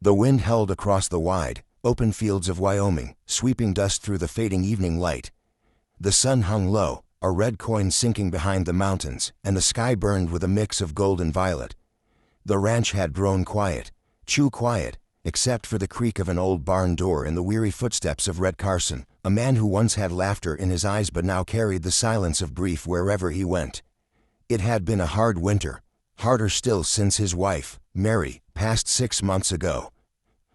The wind held across the wide, open fields of Wyoming, sweeping dust through the fading evening light. The sun hung low, a red coin sinking behind the mountains, and the sky burned with a mix of gold and violet. The ranch had grown quiet, too quiet, except for the creak of an old barn door and the weary footsteps of Red Carson, a man who once had laughter in his eyes but now carried the silence of grief wherever he went. It had been a hard winter, harder still since his wife, Mary, passed 6 months ago.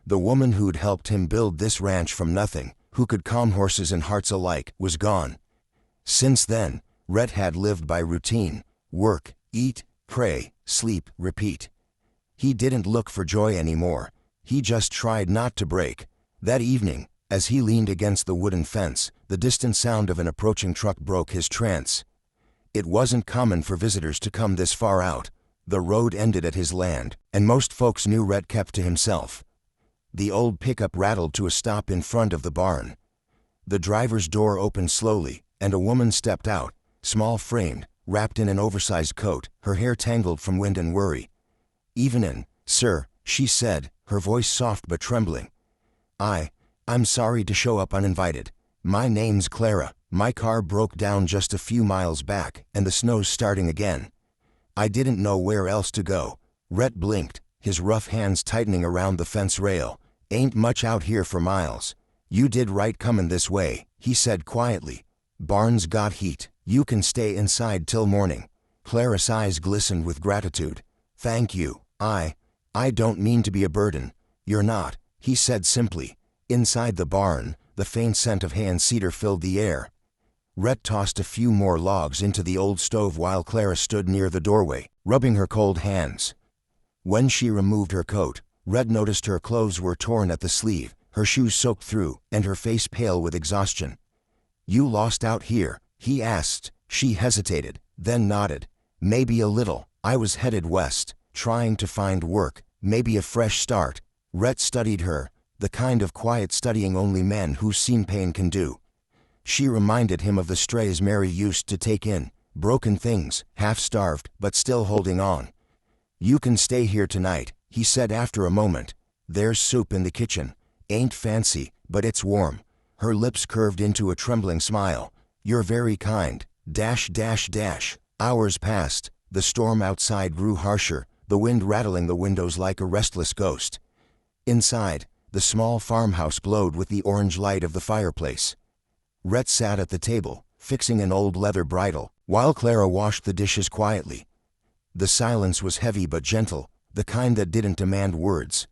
The woman who'd helped him build this ranch from nothing, who could calm horses and hearts alike, was gone. Since then, Rhett had lived by routine: work, eat, pray, sleep, repeat. He didn't look for joy anymore. He just tried not to break. That evening, as he leaned against the wooden fence, the distant sound of an approaching truck broke his trance. It wasn't common for visitors to come this far out. The road ended at his land, and most folks knew Rhett kept to himself. The old pickup rattled to a stop in front of the barn. The driver's door opened slowly, and a woman stepped out, small-framed, wrapped in an oversized coat, her hair tangled from wind and worry. "Evenin', sir," she said, her voice soft but trembling. I'm sorry to show up uninvited. My name's Clara. My car broke down just a few miles back, and the snow's starting again. I didn't know where else to go." Rhett blinked, his rough hands tightening around the fence rail. "Ain't much out here for miles." "You did right comin' this way," he said quietly. "Barn's got heat. You can stay inside till morning." Clara's eyes glistened with gratitude. "Thank you. I don't mean to be a burden." "You're not," he said simply. Inside the barn, the faint scent of hay and cedar filled the air. Rhett tossed a few more logs into the old stove while Clara stood near the doorway, rubbing her cold hands. When she removed her coat, Rhett noticed her clothes were torn at the sleeve, her shoes soaked through, and her face pale with exhaustion. "You lost out here?" he asked. She hesitated, then nodded. "Maybe a little. I was headed west, trying to find work, maybe a fresh start." Rhett studied her, the kind of quiet studying only men who've seen pain can do. She reminded him of the strays Mary used to take in, broken things, half-starved, but still holding on. "You can stay here tonight," he said after a moment. "There's soup in the kitchen. Ain't fancy, but it's warm." Her lips curved into a trembling smile. "You're very kind. Hours passed. The storm outside grew harsher, the wind rattling the windows like a restless ghost. Inside, the small farmhouse glowed with the orange light of the fireplace. Rhett sat at the table, fixing an old leather bridle, while Clara washed the dishes quietly. The silence was heavy but gentle, the kind that didn't demand words.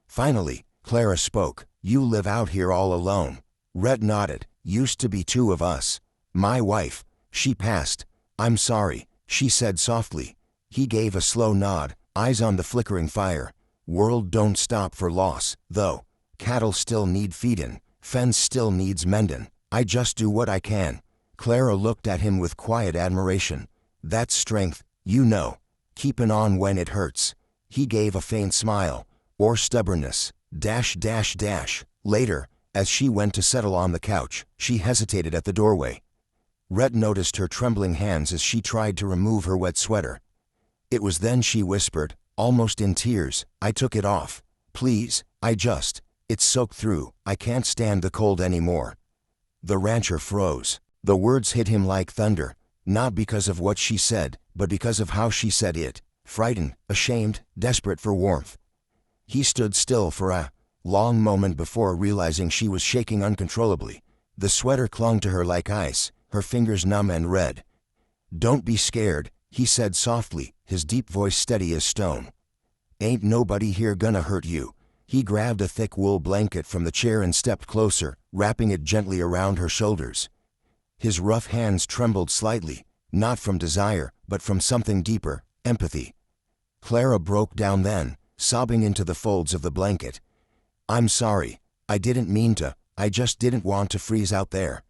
Finally, Clara spoke. "You live out here all alone?" Rhett nodded. "Used to be 2 of us. My wife, she passed." "I'm sorry," she said softly. He gave a slow nod, eyes on the flickering fire. "World don't stop for loss, though. Cattle still need feedin', fence still needs mendin'. I just do what I can." Clara looked at him with quiet admiration. "That's strength, you know. Keepin' on when it hurts." He gave a faint smile. "Or stubbornness. Later, as she went to settle on the couch, she hesitated at the doorway. Rhett noticed her trembling hands as she tried to remove her wet sweater. It was then she whispered, almost in tears, "I took it off. Please, it's soaked through. I can't stand the cold anymore." The rancher froze. The words hit him like thunder, not because of what she said, but because of how she said it. Frightened, ashamed, desperate for warmth. He stood still for a long moment before realizing she was shaking uncontrollably. The sweater clung to her like ice, her fingers numb and red. "Don't be scared," he said softly, his deep voice steady as stone. "Ain't nobody here gonna hurt you." He grabbed a thick wool blanket from the chair and stepped closer, wrapping it gently around her shoulders. His rough hands trembled slightly, not from desire, but from something deeper, empathy. Clara broke down then, sobbing into the folds of the blanket. "I'm sorry. I didn't mean to. I just didn't want to freeze out there."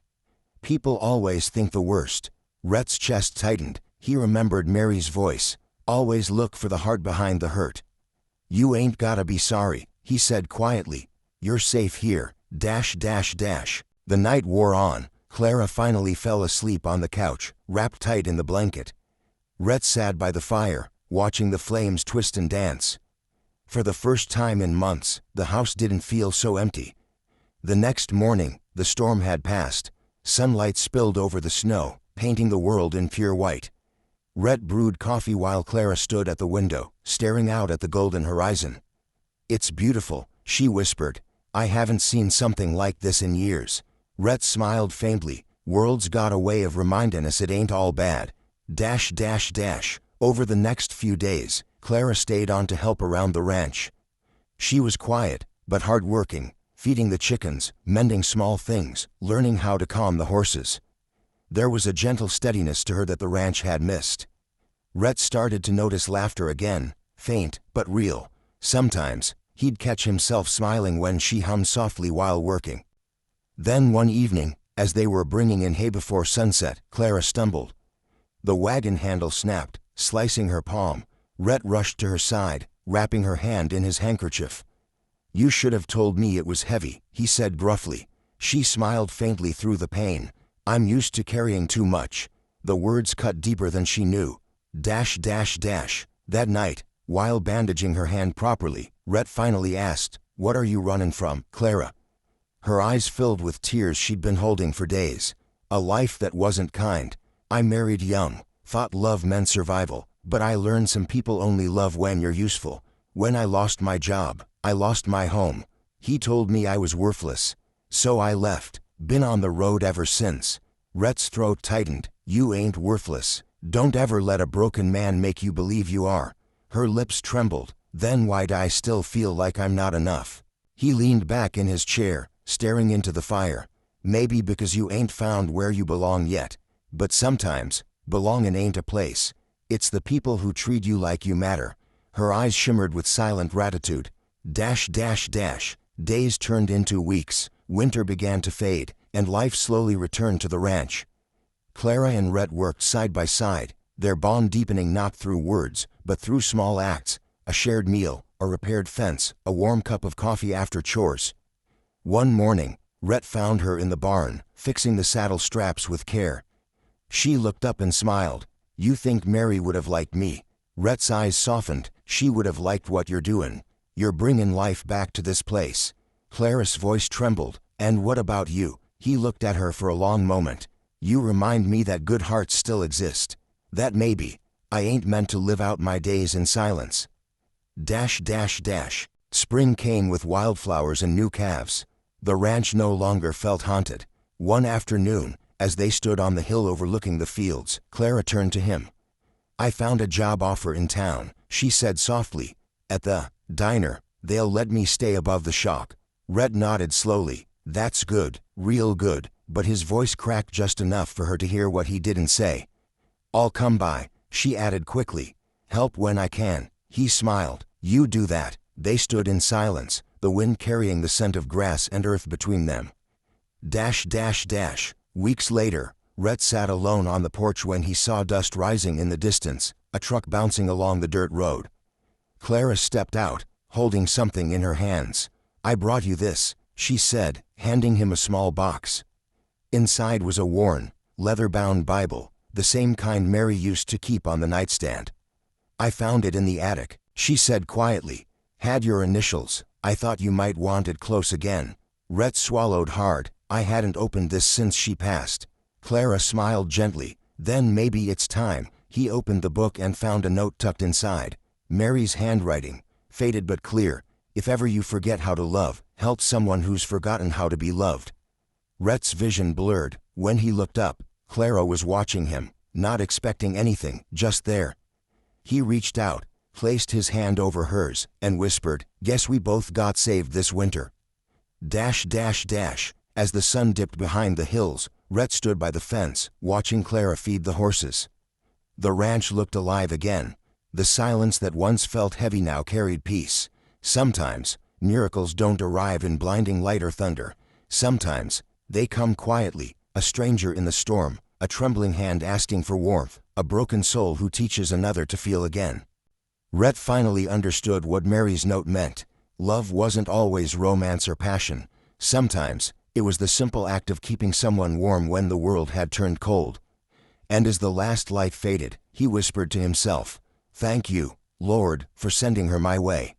People always think the worst. Rhett's chest tightened. He remembered Mary's voice. "Always look for the heart behind the hurt." "You ain't gotta be sorry," he said quietly. "You're safe here. The night wore on. Clara finally fell asleep on the couch, wrapped tight in the blanket. Rhett sat by the fire, watching the flames twist and dance. For the first time in months, the house didn't feel so empty. The next morning, the storm had passed. Sunlight spilled over the snow, painting the world in pure white. Rhett brewed coffee while Clara stood at the window, staring out at the golden horizon. "It's beautiful," she whispered. "I haven't seen something like this in years." Rhett smiled faintly. "World's got a way of reminding us it ain't all bad." Over the next few days, Clara stayed on to help around the ranch. She was quiet, but hard-working, feeding the chickens, mending small things, learning how to calm the horses. There was a gentle steadiness to her that the ranch had missed. Rhett started to notice laughter again, faint but real. Sometimes, he'd catch himself smiling when she hummed softly while working. Then one evening, as they were bringing in hay before sunset, Clara stumbled. The wagon handle snapped, slicing her palm. Rhett rushed to her side, wrapping her hand in his handkerchief. "You should have told me it was heavy," he said gruffly. She smiled faintly through the pain. "I'm used to carrying too much." The words cut deeper than she knew. That night, while bandaging her hand properly, Rhett finally asked, "What are you running from, Clara?" Her eyes filled with tears she'd been holding for days. "A life that wasn't kind. I married young, thought love meant survival, but I learned some people only love when you're useful. When I lost my job, I lost my home. He told me I was worthless. So I left, been on the road ever since." Rhett's throat tightened. "You ain't worthless. Don't ever let a broken man make you believe you are." Her lips trembled. "Then why'd I still feel like I'm not enough?" He leaned back in his chair, staring into the fire. "Maybe because you ain't found where you belong yet. But sometimes, belonging ain't a place. It's the people who treat you like you matter." Her eyes shimmered with silent gratitude. Days turned into weeks, winter began to fade, and life slowly returned to the ranch. Clara and Rhett worked side by side, their bond deepening not through words, but through small acts: a shared meal, a repaired fence, a warm cup of coffee after chores. One morning, Rhett found her in the barn, fixing the saddle straps with care. She looked up and smiled. "You think Mary would have liked me?" Rhett's eyes softened. "She would have liked what you're doing. You're bringing life back to this place." Clara's voice trembled. "And what about you?" He looked at her for a long moment. "You remind me that good hearts still exist. That maybe I ain't meant to live out my days in silence." Spring came with wildflowers and new calves. The ranch no longer felt haunted. One afternoon, as they stood on the hill overlooking the fields, Clara turned to him. "I found a job offer in town," she said softly. "At the diner. They'll let me stay above the shock." Rhett nodded slowly. "That's good, real good," but his voice cracked just enough for her to hear what he didn't say. "I'll come by," she added quickly. "Help when I can." He smiled. "You do that." They stood in silence, the wind carrying the scent of grass and earth between them. Weeks later, Rhett sat alone on the porch when he saw dust rising in the distance, a truck bouncing along the dirt road. Clara stepped out, holding something in her hands. "I brought you this," she said, handing him a small box. Inside was a worn, leather-bound Bible, the same kind Mary used to keep on the nightstand. "I found it in the attic," she said quietly. "Had your initials. I thought you might want it close again." Rhett swallowed hard. "I hadn't opened this since she passed." Clara smiled gently. "Then maybe it's time." He opened the book and found a note tucked inside. Mary's handwriting, faded but clear. "If ever you forget how to love, help someone who's forgotten how to be loved." Rhett's vision blurred. When he looked up, Clara was watching him, not expecting anything, just there. He reached out, placed his hand over hers, and whispered, "Guess we both got saved this winter." As the sun dipped behind the hills, Rhett stood by the fence, watching Clara feed the horses. The ranch looked alive again. The silence that once felt heavy now carried peace. Sometimes, miracles don't arrive in blinding light or thunder. Sometimes, they come quietly, a stranger in the storm, a trembling hand asking for warmth, a broken soul who teaches another to feel again. Rhett finally understood what Mary's note meant. Love wasn't always romance or passion. Sometimes, it was the simple act of keeping someone warm when the world had turned cold. And as the last light faded, he whispered to himself, "Thank you, Lord, for sending her my way."